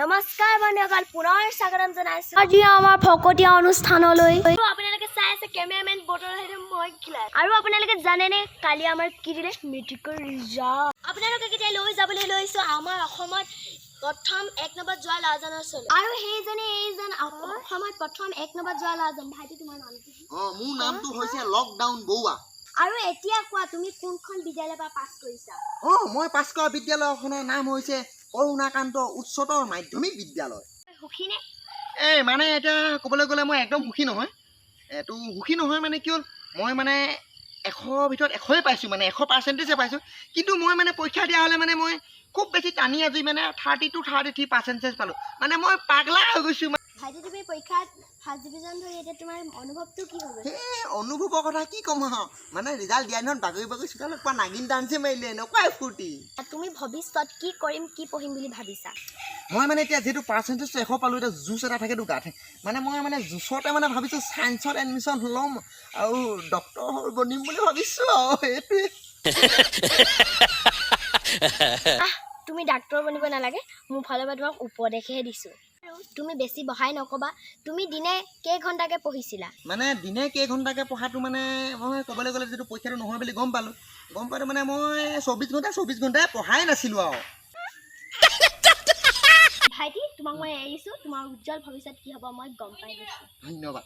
নমস্কাৰ বন্ধুসকল, পুনৰ স্বাগতম জনাইছোঁ আজি আমাৰ ভকতীয়া অনুষ্ঠানলৈ। আপোনালোকে চাই আছে কেমেৰামেন বটৰ সৈতে মই খিলাই। আৰু আপোনালোকে জানেনে কালি আমাৰ কি দিলে মেট্ৰিকৰ ৰিজাল্ট। আপোনালোকে কেতিয়া লৈ যাবলৈ লৈছোঁ আমাৰ অসমত প্ৰথম 1 নম্বৰত যোৱা ল'ৰাজনৰ ওচৰলৈ। আৰু সেইজনে এইজন অসমত প্ৰথম 1 নম্বৰত যোৱা ল'ৰাজন। ভাইটি তোমাৰ নামটো কি? মোৰ নামটো হৈছে লকডাউন বৰুৱা। আৰু এতিয়া কোৱা তুমি কোনখন বিদ্যালয়ৰ পৰা পাছ কৰিছা? মই পাছ কৰা বিদ্যালয়খনৰ নাম হৈছে অৰুণাকান্ত উচ্চতৰ মাধ্যমিক বিদ্যালয়। সুখীনে? মানে এতিয়া ক'বলৈ গ'লে মই একদম সুখী নহয়। এইটো সুখী নহয় মানে কি হ'ল, মই মানে 100ৰ ভিতৰত 100ই পাইছোঁ, মানে 100% পাইছোঁ। কিন্তু মই মানে পৰীক্ষা দিয়া হ'লে মানে মই খুব বেছি টানি আজি মানে 30 to 33% পালোঁ। মানে মই পাগলা হৈ গৈছোঁ। ভাইটি তুমি পৰীক্ষাত ফাৰ্ষ্ট ডিভিজন ধৰি এতিয়া তোমাৰ অনুভৱটো কি হ'ব? অনুভৱৰ কথা কি ক'ম আৰু, মানে ৰিজাল্ট দিয়া দিনত বাগৰি বাগৰি চোতালত পোৱা নাগিন ডান্সে মাৰিলে, এনেকুৱাই ফূৰ্তি। তুমি ভৱিষ্যত কি কৰিম, কি পঢ়িম বুলি ভাবিছা? মই মানে এতিয়া যিহেতু পাৰ্চেণ্টেজটো 100 পালোঁ, এতিয়া জুচ এটা থাকেতো গাত। মানে মই মানে জুচতে মানে ভাবিছোঁ ছায়েন্সত এডমিশ্যন ল'ম আৰু ডক্তৰ বনিম বুলি ভাবিছোঁ আৰু সেইটোৱে। তুমি ডাক্তৰ বনিব নালাগে, মোৰ ফালৰ পৰা তোমাক উপদেশহে দিছোঁ। আৰু তুমি বেছি বহাই নক'বা। তুমি দিনে কেইঘণ্টাকৈ পঢ়িছিলা? মানে দিনে কেইঘণ্টাকৈ পঢ়াটো মানে মই ক'বলৈ গ'লে যিটো পৰীক্ষাটো নহয় বুলি গম পালোঁ মানে মই 24 ঘণ্টাই পঢ়াই নাছিলোঁ আৰু। ভাইটি তোমাক মই এৰিছোঁ, তোমাৰ উজ্জ্বল ভৱিষ্যত কি হ'ব মই গম পাই গৈছোঁ। ধন্যবাদ।